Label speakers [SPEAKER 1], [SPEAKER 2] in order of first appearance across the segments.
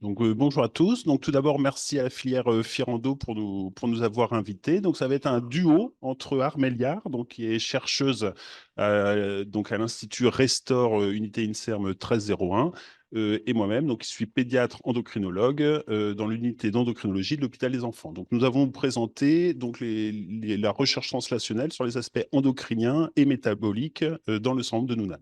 [SPEAKER 1] Donc, bonjour à tous. Donc, tout d'abord, merci à la filière Firando pour nous avoir invités. Donc, ça va être un duo entre Arméliard, donc, qui est chercheuse donc à l'Institut Restore Unité INSERM 1301, et moi-même, donc, qui suis pédiatre endocrinologue dans l'unité d'endocrinologie de l'hôpital des enfants. Donc, nous avons présenté donc, la recherche translationnelle sur les aspects endocriniens et métaboliques dans le centre de Nounan.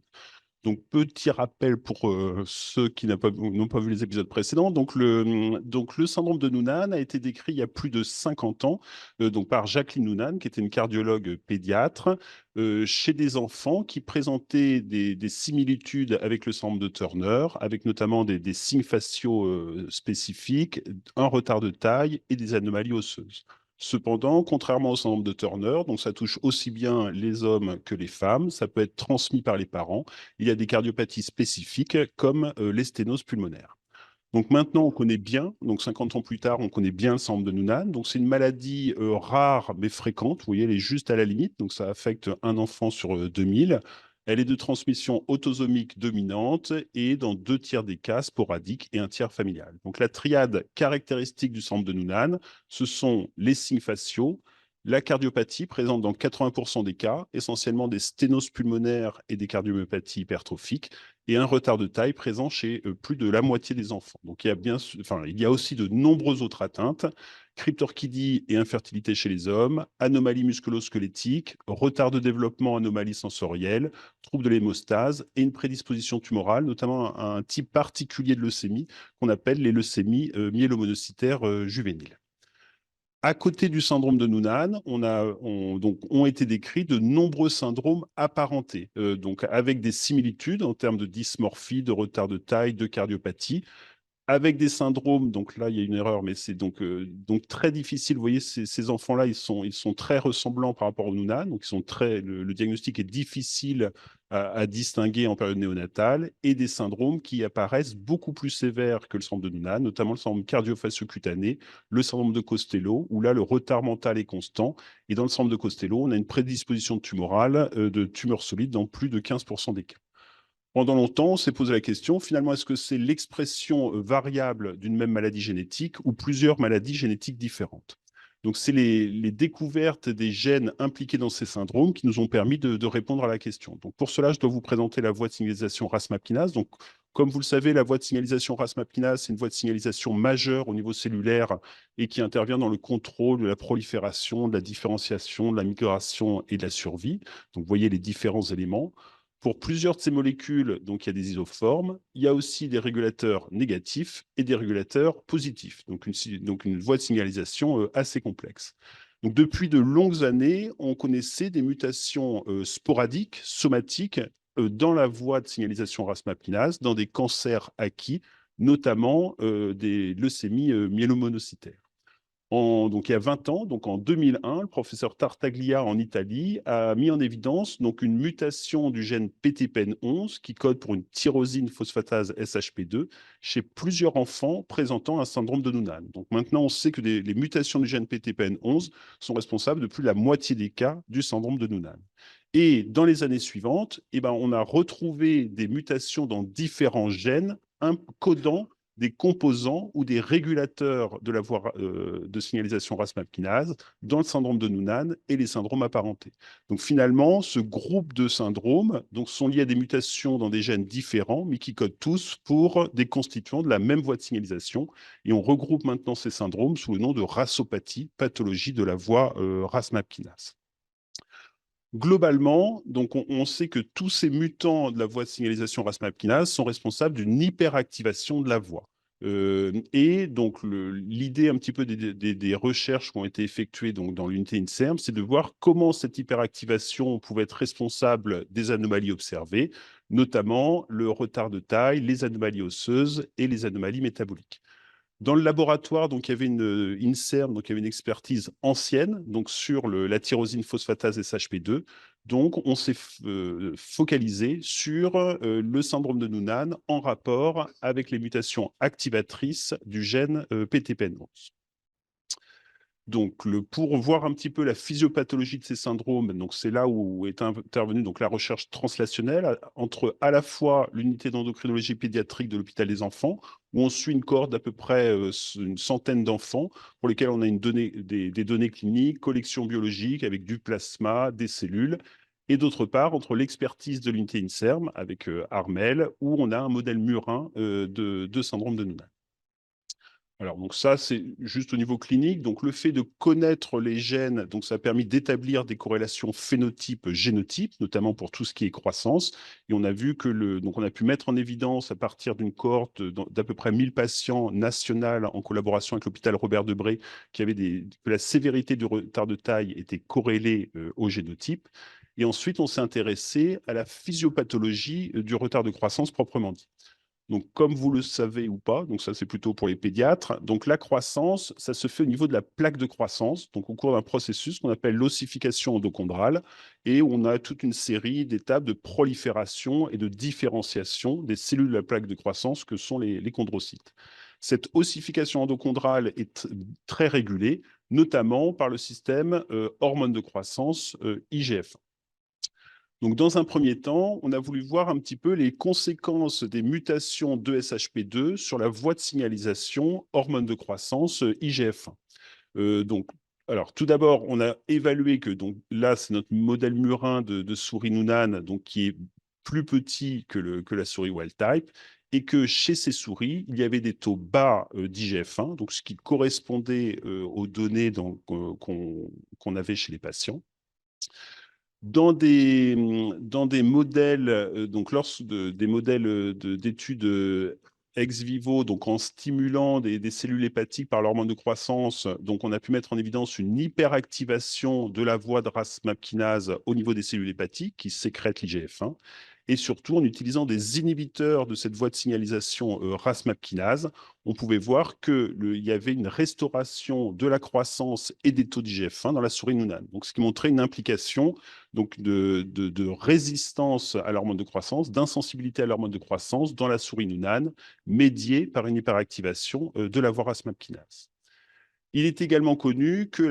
[SPEAKER 1] Donc, petit rappel pour ceux qui n'ont pas vu les épisodes précédents. Donc le syndrome de Noonan a été décrit il y a plus de 50 ans donc par Jacqueline Noonan, qui était une cardiologue pédiatre, chez des enfants qui présentaient des similitudes avec le syndrome de Turner, avec notamment des signes faciaux spécifiques, un retard de taille et des anomalies osseuses. Cependant, contrairement au syndrome de Turner, donc ça touche aussi bien les hommes que les femmes, ça peut être transmis par les parents. Il y a des cardiopathies spécifiques comme les sténoses pulmonaires. Donc maintenant, on connaît bien, donc 50 ans plus tard, on connaît bien le syndrome de Noonan. Donc c'est une maladie rare mais fréquente. Vous voyez, elle est juste à la limite. Donc ça affecte un enfant sur 2000. Elle est de transmission autosomique dominante et dans 2 tiers des cas sporadique et un tiers familial. Donc la triade caractéristique du syndrome de Noonan, ce sont les signes faciaux, la cardiopathie présente dans 80% des cas, essentiellement des sténoses pulmonaires et des cardiomyopathies hypertrophiques, et un retard de taille présent chez plus de la moitié des enfants. Donc il y a aussi de nombreuses autres atteintes: cryptorchidie et infertilité chez les hommes, anomalies musculo-squelettiques, retard de développement, anomalies sensorielles, troubles de l'hémostase et une prédisposition tumorale, notamment un type particulier de leucémie qu'on appelle les leucémies myélomonocytaires juvéniles. À côté du syndrome de Noonan, ont été décrits de nombreux syndromes apparentés, donc avec des similitudes en termes de dysmorphie, de retard de taille, de cardiopathie, avec des syndromes. Donc là, il y a une erreur, mais c'est donc très difficile. Vous voyez, ces enfants-là, ils sont très ressemblants par rapport au Noonan. Donc, le diagnostic est difficile à distinguer en période néonatale, et des syndromes qui apparaissent beaucoup plus sévères que le syndrome de Noonan, notamment le syndrome cardio-facio-cutané, le syndrome de Costello, où là, le retard mental est constant. Et dans le syndrome de Costello, on a une prédisposition tumorale, de tumeurs solides dans plus de 15% des cas. Pendant longtemps, on s'est posé la question, finalement, est-ce que c'est l'expression variable d'une même maladie génétique ou plusieurs maladies génétiques différentes? Donc, c'est les découvertes des gènes impliqués dans ces syndromes qui nous ont permis de répondre à la question. Donc, pour cela, je dois vous présenter la voie de signalisation RAS-MAPK. Donc, comme vous le savez, la voie de signalisation RAS-MAPK, c'est une voie de signalisation majeure au niveau cellulaire et qui intervient dans le contrôle de la prolifération, de la différenciation, de la migration et de la survie. Donc, vous voyez les différents éléments. Pour plusieurs de ces molécules, donc il y a des isoformes, il y a aussi des régulateurs négatifs et des régulateurs positifs, donc une voie de signalisation assez complexe. Donc depuis de longues années, on connaissait des mutations sporadiques, somatiques, dans la voie de signalisation RAS-MAPK, dans des cancers acquis, notamment des leucémies myélomonocytaires. Donc il y a 20 ans, donc en 2001, le professeur Tartaglia en Italie a mis en évidence donc une mutation du gène PTPN11 qui code pour une tyrosine phosphatase SHP2 chez plusieurs enfants présentant un syndrome de Noonan. Donc maintenant, on sait que les mutations du gène PTPN11 sont responsables de plus de la moitié des cas du syndrome de Noonan. Et dans les années suivantes, on a retrouvé des mutations dans différents gènes codant des composants ou des régulateurs de la voie de signalisation RAS-MAPK dans le syndrome de Noonan et les syndromes apparentés. Donc finalement, ce groupe de syndromes sont liés à des mutations dans des gènes différents, mais qui codent tous pour des constituants de la même voie de signalisation. Et on regroupe maintenant ces syndromes sous le nom de rasopathie, pathologie de la voie RAS-MAPK. Globalement, donc on sait que tous ces mutants de la voie de signalisation RAS-MAPK sont responsables d'une hyperactivation de la voie. Et donc l'idée un petit peu des recherches qui ont été effectuées donc dans l'unité INSERM, c'est de voir comment cette hyperactivation pouvait être responsable des anomalies observées, notamment le retard de taille, les anomalies osseuses et les anomalies métaboliques. Dans le laboratoire, donc, il y avait une INSERM, donc il y avait une expertise ancienne donc, sur la tyrosine phosphatase SHP2. Donc, on s'est focalisé sur le syndrome de Noonan en rapport avec les mutations activatrices du gène PTPN11. Donc, pour voir un petit peu la physiopathologie de ces syndromes, donc c'est là où est intervenue donc la recherche translationnelle entre à la fois l'unité d'endocrinologie pédiatrique de l'hôpital des enfants, où on suit une cohorte d'à peu près une centaine d'enfants pour lesquels on a des données cliniques, collection biologique avec du plasma, des cellules, et d'autre part entre l'expertise de l'unité INSERM avec Armel, où on a un modèle murin de syndrome de Noonan. Alors, donc ça, c'est juste au niveau clinique. Donc, le fait de connaître les gènes, donc ça a permis d'établir des corrélations phénotype-génotype, notamment pour tout ce qui est croissance. Et on a vu que donc on a pu mettre en évidence à partir d'une cohorte d'à peu près 1000 patients nationales en collaboration avec l'hôpital Robert Debré, que la sévérité du retard de taille était corrélée au génotype. Et ensuite, on s'est intéressé à la physiopathologie du retard de croissance proprement dit. Donc, comme vous le savez ou pas, donc ça c'est plutôt pour les pédiatres, donc la croissance, ça se fait au niveau de la plaque de croissance, donc au cours d'un processus qu'on appelle l'ossification endochondrale, et on a toute une série d'étapes de prolifération et de différenciation des cellules de la plaque de croissance que sont les chondrocytes. Cette ossification endochondrale est très régulée, notamment par le système hormone de croissance IGF. Donc, dans un premier temps, on a voulu voir un petit peu les conséquences des mutations de SHP2 sur la voie de signalisation hormone de croissance IGF-1. Donc, alors, tout d'abord, on a évalué que, donc là, c'est notre modèle murin de souris Noonan, donc qui est plus petit que la souris wild type, et que chez ces souris, il y avait des taux bas d'IGF-1, donc ce qui correspondait aux données qu'on avait chez les patients. Dans des modèles, donc des modèles d'études ex vivo, donc en stimulant des cellules hépatiques par l'hormone de croissance, donc on a pu mettre en évidence une hyperactivation de la voie de Ras-MAP kinase au niveau des cellules hépatiques qui sécrètent l'IGF-1. Et surtout, en utilisant des inhibiteurs de cette voie de signalisation Ras-MAP kinase, on pouvait voir qu'il y avait une restauration de la croissance et des taux d'IGF-1 dans la souris Noonan. Donc, ce qui montrait une implication donc de résistance à l'hormone de croissance, d'insensibilité à l'hormone de croissance dans la souris Noonan, médiée par une hyperactivation de la voie Ras-MAP kinase. Il est également connu que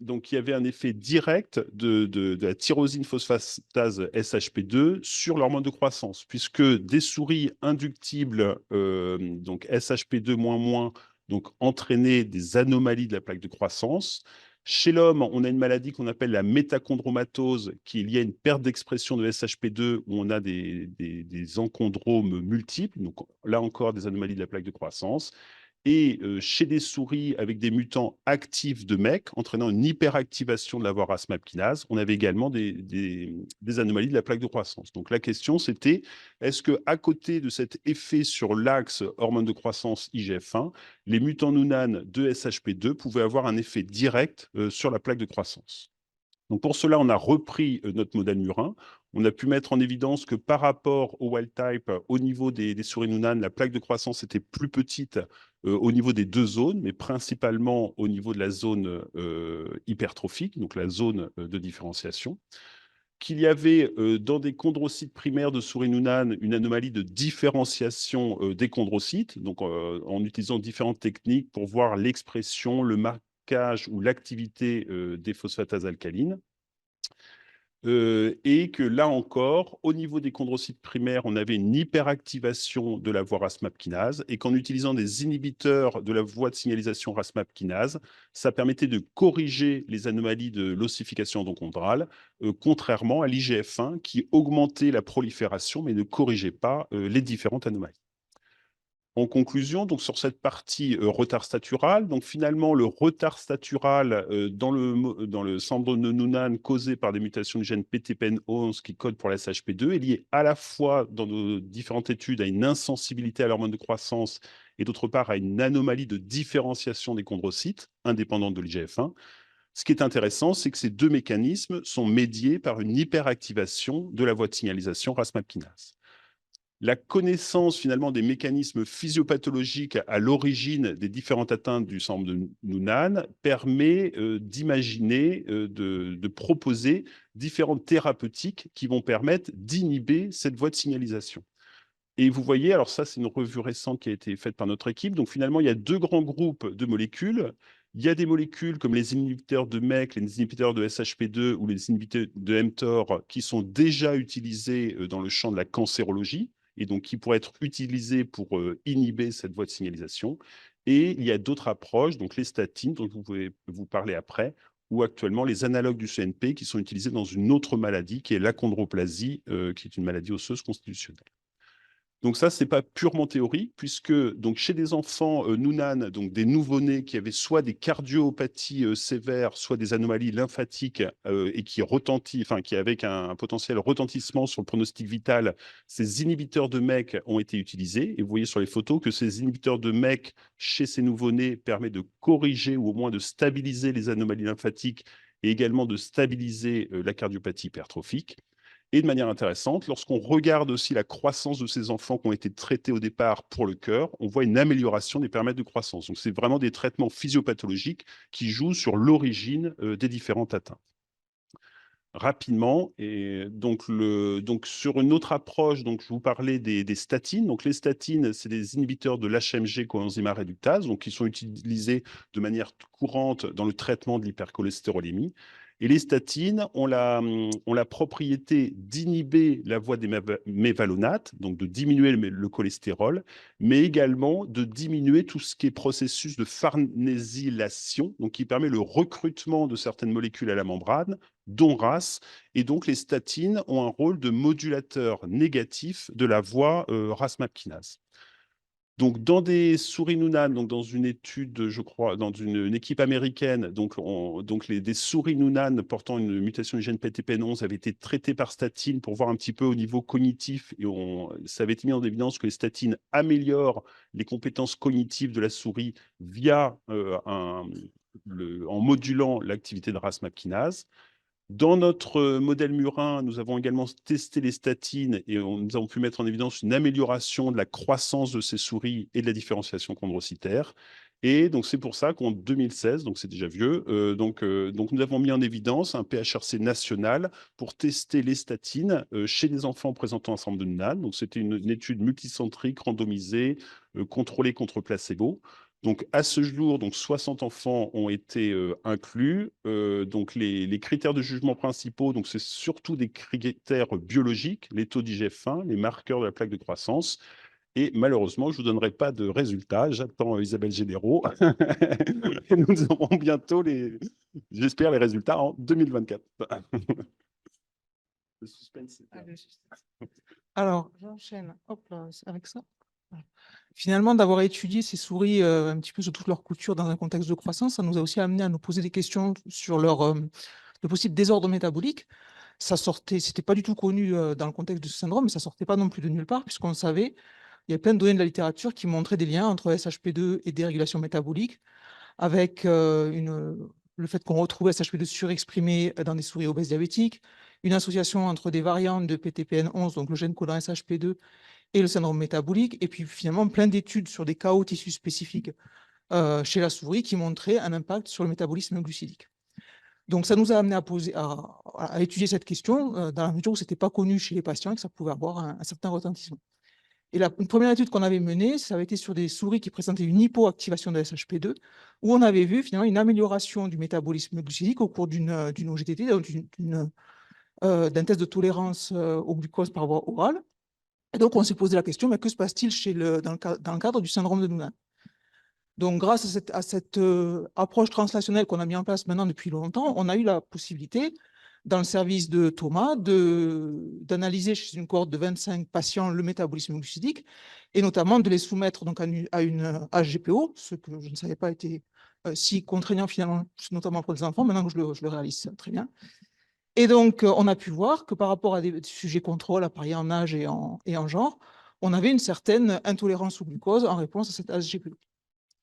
[SPEAKER 1] donc il y avait un effet direct de la tyrosine phosphatase SHP2 sur l'hormone de croissance, puisque des souris inductibles, donc SHP2-, donc entraînaient des anomalies de la plaque de croissance. Chez l'homme, on a une maladie qu'on appelle la métachondromatose, qui est liée à une perte d'expression de SHP2, où on a des enchondromes multiples, donc là encore des anomalies de la plaque de croissance. Et chez des souris avec des mutants actifs de MEK, entraînant une hyperactivation de la voie Ras-MAP kinase, on avait également des anomalies de la plaque de croissance. Donc la question, c'était, est-ce qu'à côté de cet effet sur l'axe hormone de croissance IGF-1, les mutants Noonan de SHP2 pouvaient avoir un effet direct sur la plaque de croissance? Donc pour cela, on a repris notre modèle murin. On a pu mettre en évidence que par rapport au wild type, au niveau des souris Noonan, la plaque de croissance était plus petite au niveau des deux zones, mais principalement au niveau de la zone hypertrophique, donc la zone de différenciation. Qu'il y avait dans des chondrocytes primaires de souris Noonan une anomalie de différenciation des chondrocytes, donc en utilisant différentes techniques pour voir l'expression, le marquage ou l'activité des phosphatases alcalines. Et que là encore, au niveau des chondrocytes primaires, on avait une hyperactivation de la voie Ras-MAP kinase et qu'en utilisant des inhibiteurs de la voie de signalisation Ras-MAP kinase, ça permettait de corriger les anomalies de l'ossification endochondrale, contrairement à l'IGF-1 qui augmentait la prolifération mais ne corrigeait pas les différentes anomalies. En conclusion, donc sur cette partie retard statural, donc finalement le retard statural dans le syndrome de Noonan causé par des mutations du gène PTPN11 qui code pour la SHP2 est lié à la fois dans nos différentes études à une insensibilité à l'hormone de croissance et d'autre part à une anomalie de différenciation des chondrocytes indépendante de l'IGF-1. Ce qui est intéressant, c'est que ces deux mécanismes sont médiés par une hyperactivation de la voie de signalisation Ras-MAP kinase. La connaissance finalement des mécanismes physiopathologiques à l'origine des différentes atteintes du syndrome de Noonan permet d'imaginer, de proposer différentes thérapeutiques qui vont permettre d'inhiber cette voie de signalisation. Et vous voyez, alors ça, c'est une revue récente qui a été faite par notre équipe. Donc finalement, il y a deux grands groupes de molécules. Il y a des molécules comme les inhibiteurs de MEK, les inhibiteurs de SHP2 ou les inhibiteurs de mTOR qui sont déjà utilisés dans le champ de la cancérologie et donc qui pourraient être utilisés pour inhiber cette voie de signalisation. Et il y a d'autres approches, donc les statines, dont vous pouvez vous parler après, ou actuellement les analogues du CNP qui sont utilisés dans une autre maladie qui est l'achondroplasie, qui est une maladie osseuse constitutionnelle. Donc ça, c'est pas purement théorique, puisque donc chez des enfants Noonan, donc des nouveau-nés qui avaient soit des cardiopathies sévères, soit des anomalies lymphatiques et qui retentissent, enfin qui avaient un potentiel retentissement sur le pronostic vital, ces inhibiteurs de MEK ont été utilisés. Et vous voyez sur les photos que ces inhibiteurs de MEK chez ces nouveau-nés permettent de corriger ou au moins de stabiliser les anomalies lymphatiques et également de stabiliser la cardiopathie hypertrophique. Et de manière intéressante, lorsqu'on regarde aussi la croissance de ces enfants qui ont été traités au départ pour le cœur, on voit une amélioration des paramètres de croissance. Donc, c'est vraiment des traitements physiopathologiques qui jouent sur l'origine des différentes atteintes. Rapidement, et donc, sur une autre approche, donc je vous parlais des statines. Donc les statines, c'est des inhibiteurs de l'HMG coenzyme A réductase, donc qui sont utilisés de manière courante dans le traitement de l'hypercholestérolémie. Et les statines ont la propriété d'inhiber la voie des mévalonates, donc de diminuer le cholestérol, mais également de diminuer tout ce qui est processus de farnésylation, donc qui permet le recrutement de certaines molécules à la membrane, dont RAS, et donc les statines ont un rôle de modulateur négatif de la voie RAS-MAP kinase. Donc, dans des souris Noonan, donc dans une étude, je crois, dans une équipe américaine, des souris Noonan portant une mutation du gène PTPN11 avaient été traitées par statine pour voir un petit peu au niveau cognitif, et ça avait été mis en évidence que les statines améliorent les compétences cognitives de la souris via en modulant l'activité de RAS-MAP kinase. Dans notre modèle murin, nous avons également testé les statines et nous avons pu mettre en évidence une amélioration de la croissance de ces souris et de la différenciation chondrocytaire. Et donc, c'est pour ça qu'en 2016, donc c'est déjà vieux, donc nous avons mis en évidence un PHRC national pour tester les statines chez les enfants présentant un syndrome de Noonan. Donc, c'était une étude multicentrique, randomisée, contrôlée contre placebo. Donc, à ce jour, donc 60 enfants ont été inclus. Donc, les critères de jugement principaux, donc c'est surtout des critères biologiques, les taux d'IGF-1, les marqueurs de la plaque de croissance. Et malheureusement, je ne vous donnerai pas de résultats. J'attends Isabelle Généraux. Et nous aurons bientôt, j'espère, les résultats en 2024. Le suspense,
[SPEAKER 2] Alors, j'enchaîne avec ça. Finalement, d'avoir étudié ces souris un petit peu sur toute leur culture dans un contexte de croissance, ça nous a aussi amené à nous poser des questions sur le possible désordre métabolique. Ça sortait, c'était pas du tout connu dans le contexte de ce syndrome, mais ça sortait pas non plus de nulle part, puisqu'on savait, il y a plein de données de la littérature qui montraient des liens entre SHP2 et dérégulation métabolique, avec le fait qu'on retrouve SHP2 surexprimé dans des souris obèses diabétiques, une association entre des variantes de PTPN11, donc le gène codant SHP2, et le syndrome métabolique, et puis finalement plein d'études sur des chaos tissus spécifiques chez la souris qui montraient un impact sur le métabolisme glucidique. Donc ça nous a amené à étudier cette question dans la mesure où ce n'était pas connu chez les patients et que ça pouvait avoir un certain retentissement. Et une première étude qu'on avait menée, ça avait été sur des souris qui présentaient une hypoactivation de SHP2, où on avait vu finalement une amélioration du métabolisme glucidique au cours d'une OGTT, d'un test de tolérance au glucose par voie orale. Et donc, on s'est posé la question, mais que se passe-t-il dans le cadre du syndrome de Noonan? Donc, grâce à cette approche translationnelle qu'on a mis en place maintenant depuis longtemps, on a eu la possibilité, dans le service de Thomas, d'analyser chez une cohorte de 25 patients le métabolisme glucidique et notamment de les soumettre donc, à une HGPO, ce que je ne savais pas était si contraignant finalement, notamment pour les enfants, maintenant que je le réalise très bien. Et donc, on a pu voir que par rapport à des sujets contrôle, appareillés en âge et en genre, on avait une certaine intolérance au glucose en réponse à cette HGPO.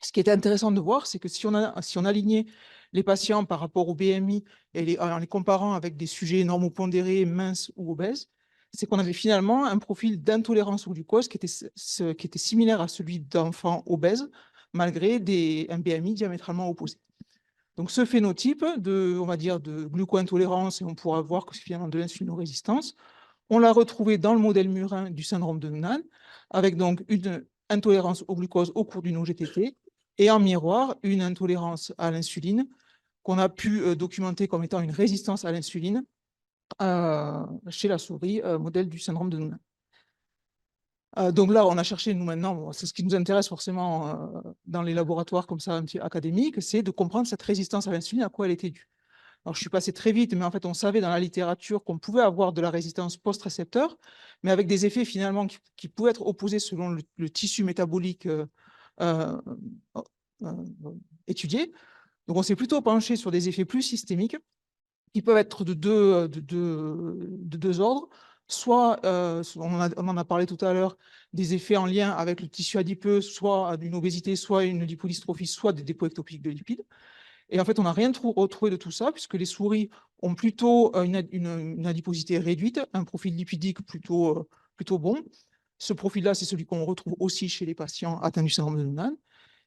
[SPEAKER 2] Ce qui était intéressant de voir, c'est que si on alignait les patients par rapport au BMI et en les comparant avec des sujets normopondérés, minces ou obèses, c'est qu'on avait finalement un profil d'intolérance au glucose qui était similaire à celui d'enfants obèses, malgré un BMI diamétralement opposé. Donc, ce phénotype on va dire, de gluco-intolérance, et on pourra voir que c'est finalement de l'insulinorésistance, on l'a retrouvé dans le modèle murin du syndrome de Noonan, avec donc une intolérance au glucose au cours d'une OGTT et en miroir, une intolérance à l'insuline qu'on a pu documenter comme étant une résistance à l'insuline chez la souris modèle du syndrome de Noonan. Donc là, on a cherché, nous maintenant, bon, c'est ce qui nous intéresse forcément dans les laboratoires comme ça, un petit académiques, c'est de comprendre cette résistance à l'insuline, à quoi elle était due. Alors, je suis passé très vite, mais en fait, on savait dans la littérature qu'on pouvait avoir de la résistance post-récepteur, mais avec des effets finalement qui pouvaient être opposés selon le tissu métabolique euh, euh, étudié. Donc, on s'est plutôt penché sur des effets plus systémiques qui peuvent être de deux ordres. Soit, on en a parlé tout à l'heure, des effets en lien avec le tissu adipeux, soit d'une obésité, soit une lipodystrophie, soit des dépôts ectopiques de lipides. Et en fait, on n'a rien retrouvé de tout ça, puisque les souris ont plutôt une adiposité réduite, un profil lipidique plutôt bon. Ce profil-là, c'est celui qu'on retrouve aussi chez les patients atteints du syndrome de Noonan.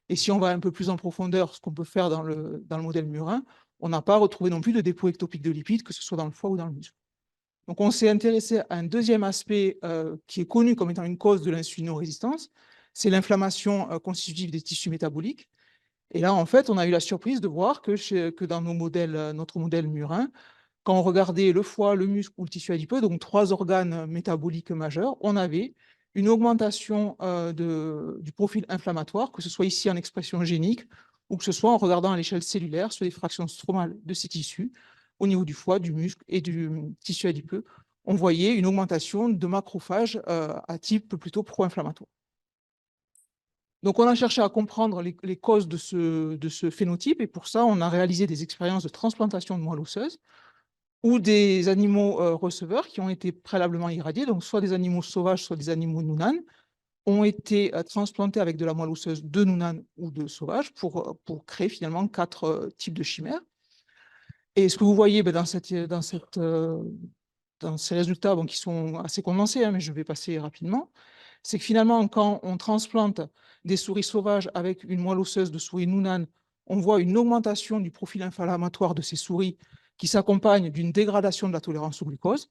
[SPEAKER 2] Et si on va un peu plus en profondeur, ce qu'on peut faire dans le modèle murin, on n'a pas retrouvé non plus de dépôt ectopique de lipides, que ce soit dans le foie ou dans le muscle. Donc, on s'est intéressé à un deuxième aspect qui est connu comme étant une cause de l'insulinorésistance, c'est l'inflammation constitutive des tissus métaboliques. Et là, en fait, on a eu la surprise de voir que dans notre modèle murin, quand on regardait le foie, le muscle ou le tissu adipeux, donc 3 organes métaboliques majeurs, on avait une augmentation du profil inflammatoire, que ce soit ici en expression génique ou que ce soit en regardant à l'échelle cellulaire sur les fractions stromales de ces tissus, au niveau du foie, du muscle et du tissu adipeux, on voyait une augmentation de macrophages à type plutôt pro-inflammatoire. Donc, on a cherché à comprendre les causes de ce phénotype et pour ça, on a réalisé des expériences de transplantation de moelle osseuse ou des animaux receveurs qui ont été préalablement irradiés, donc soit des animaux sauvages, soit des animaux Noonan, ont été transplantés avec de la moelle osseuse de Noonan ou de sauvage pour créer finalement 4 types de chimères. Et ce que vous voyez dans ces résultats qui sont assez condensés, mais je vais passer rapidement, c'est que finalement, quand on transplante des souris sauvages avec une moelle osseuse de souris Noonan, on voit une augmentation du profil inflammatoire de ces souris qui s'accompagne d'une dégradation de la tolérance au glucose.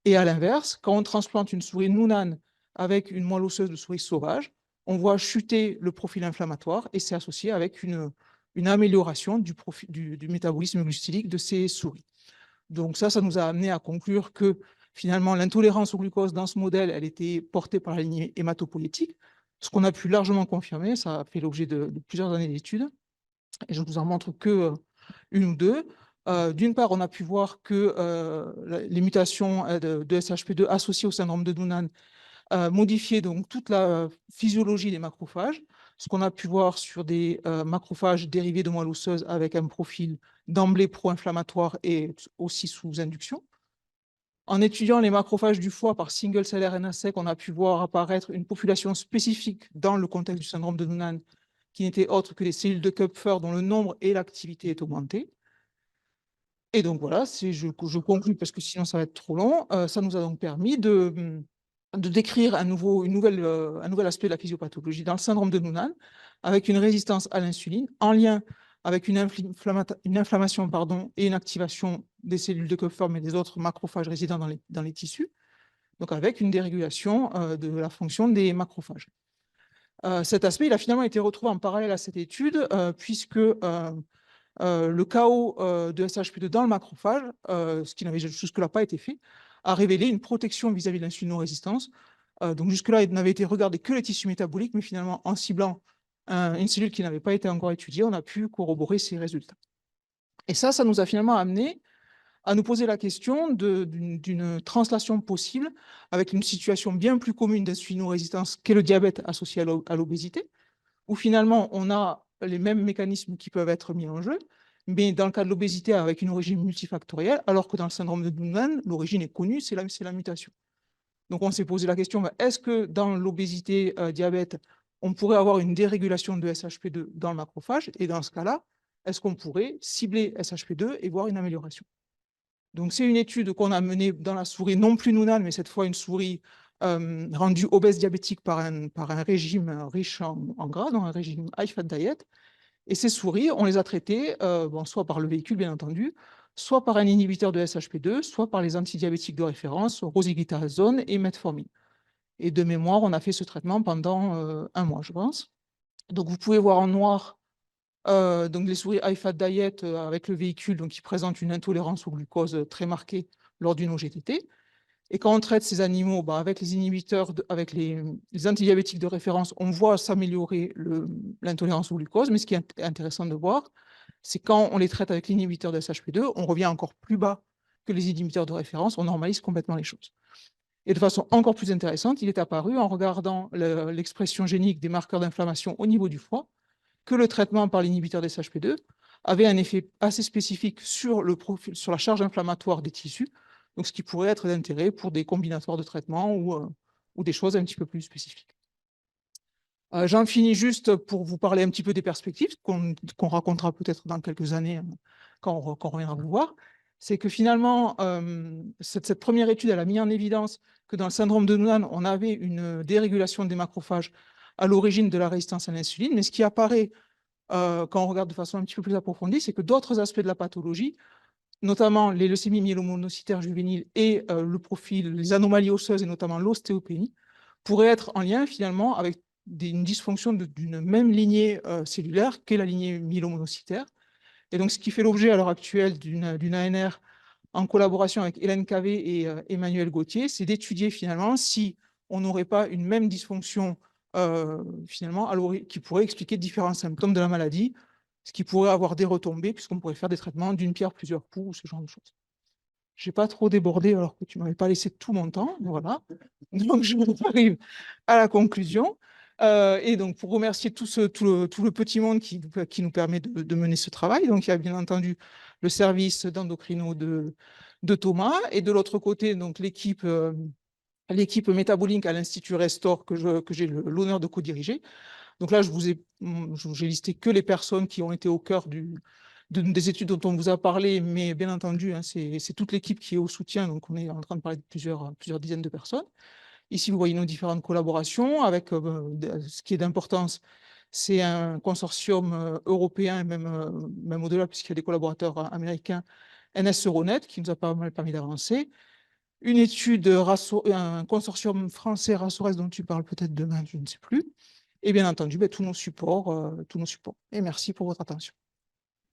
[SPEAKER 2] Et à l'inverse, quand on transplante une souris Noonan avec une moelle osseuse de souris sauvage, on voit chuter le profil inflammatoire et c'est associé avec une amélioration du métabolisme glucidique de ces souris. Donc ça nous a amené à conclure que finalement, l'intolérance au glucose dans ce modèle, elle était portée par la lignée hématopoïétique, ce qu'on a pu largement confirmer. Ça a fait l'objet de plusieurs années d'études. Et je ne vous en montre que une ou deux. D'une part, on a pu voir que les mutations de SHP2 associées au syndrome de Noonan modifiaient donc toute la physiologie des macrophages, ce qu'on a pu voir sur des macrophages dérivés de moelle osseuse avec un profil d'emblée pro-inflammatoire et aussi sous induction. En étudiant les macrophages du foie par single-cell RNA-seq, on a pu voir apparaître une population spécifique dans le contexte du syndrome de Noonan qui n'était autre que les cellules de Kupfer dont le nombre et l'activité est augmenté. Et donc voilà, je conclue parce que sinon ça va être trop long. Ça nous a donc permis de décrire un nouvel aspect de la physiopathologie dans le syndrome de Noonan avec une résistance à l'insuline en lien avec une inflammation et une activation des cellules de Kupfer et des autres macrophages résidant dans les tissus, donc avec une dérégulation de la fonction des macrophages. Cet aspect, il a finalement été retrouvé en parallèle à cette étude, puisque le chaos de SHP2 dans le macrophage, ce qui n'avait jusque-là pas été fait, a révélé une protection vis-à-vis de l'insulinorésistance. Donc jusque-là, il n'avait été regardé que les tissus métaboliques, mais finalement, en ciblant une cellule qui n'avait pas été encore étudiée, on a pu corroborer ces résultats. Et ça nous a finalement amené à nous poser la question d'une translation possible avec une situation bien plus commune d'insulinorésistance qu'est le diabète associé à l'obésité, où finalement on a les mêmes mécanismes qui peuvent être mis en jeu, mais dans le cas de l'obésité avec une origine multifactorielle, alors que dans le syndrome de Noonan, l'origine est connue, c'est la mutation. Donc on s'est posé la question, est-ce que dans l'obésité diabète, on pourrait avoir une dérégulation de SHP2 dans le macrophage? Et dans ce cas-là, est-ce qu'on pourrait cibler SHP2 et voir une amélioration? Donc, c'est une étude qu'on a menée dans la souris, non plus Noonan, mais cette fois une souris rendue obèse diabétique par un régime riche en gras, donc un régime high fat diet. Et ces souris, on les a traitées soit par le véhicule, bien entendu, soit par un inhibiteur de SHP2, soit par les antidiabétiques de référence, rosiglitazone et metformine. Et de mémoire, on a fait ce traitement pendant 1 mois, je pense. Donc, vous pouvez voir en noir Donc les souris high fat diet avec le véhicule donc, qui présente une intolérance au glucose très marquée lors d'une OGTT. Et quand on traite ces animaux avec les inhibiteurs, avec les antidiabétiques de référence, on voit s'améliorer l'intolérance au glucose. Mais ce qui est intéressant de voir, c'est quand on les traite avec l'inhibiteur de SHP2, on revient encore plus bas que les inhibiteurs de référence, on normalise complètement les choses. Et de façon encore plus intéressante, il est apparu en regardant l'expression génique des marqueurs d'inflammation au niveau du foie, que le traitement par l'inhibiteur des SHP2 avait un effet assez spécifique sur sur la charge inflammatoire des tissus, donc ce qui pourrait être d'intérêt pour des combinatoires de traitement ou des choses un petit peu plus spécifiques. J'en finis juste pour vous parler un petit peu des perspectives qu'on racontera peut-être dans quelques années quand on reviendra vous voir. C'est que finalement, cette première étude elle a mis en évidence que dans le syndrome de Noonan, on avait une dérégulation des macrophages à l'origine de la résistance à l'insuline, mais ce qui apparaît quand on regarde de façon un petit peu plus approfondie, c'est que d'autres aspects de la pathologie, notamment les leucémies myélomonocytaires juvéniles et le profil, les anomalies osseuses et notamment l'ostéopénie, pourraient être en lien finalement avec une dysfonction d'une même lignée cellulaire qu'est la lignée myélomonocytaire. Et donc, ce qui fait l'objet à l'heure actuelle d'une ANR en collaboration avec Hélène Cavé et Emmanuel Gauthier, c'est d'étudier finalement si on n'aurait pas une même dysfonction finalement qui pourrait expliquer différents symptômes de la maladie, ce qui pourrait avoir des retombées puisqu'on pourrait faire des traitements d'une pierre plusieurs coups ou ce genre de choses. Je n'ai pas trop débordé alors que tu ne m'avais pas laissé tout mon temps. Voilà. Donc, je arrive à la conclusion. Et donc, pour remercier tout le petit monde qui nous permet de mener ce travail. Donc, il y a bien entendu le service d'endocrino de Thomas. Et de l'autre côté, donc l'équipe métabolique à l'Institut Restore que j'ai l'honneur de co-diriger. Donc là, j'ai listé que les personnes qui ont été au cœur des études dont on vous a parlé, mais bien entendu, hein, c'est toute l'équipe qui est au soutien. Donc, on est en train de parler de plusieurs dizaines de personnes. Ici, vous voyez nos différentes collaborations avec ce qui est d'importance, c'est un consortium européen, même au-delà, puisqu'il y a des collaborateurs américains, NS Euronet, qui nous a pas mal permis d'avancer. Une étude, un consortium français, Rasores, dont tu parles peut-être demain, je ne sais plus. Et bien entendu, tous nos supports. Et merci pour votre attention.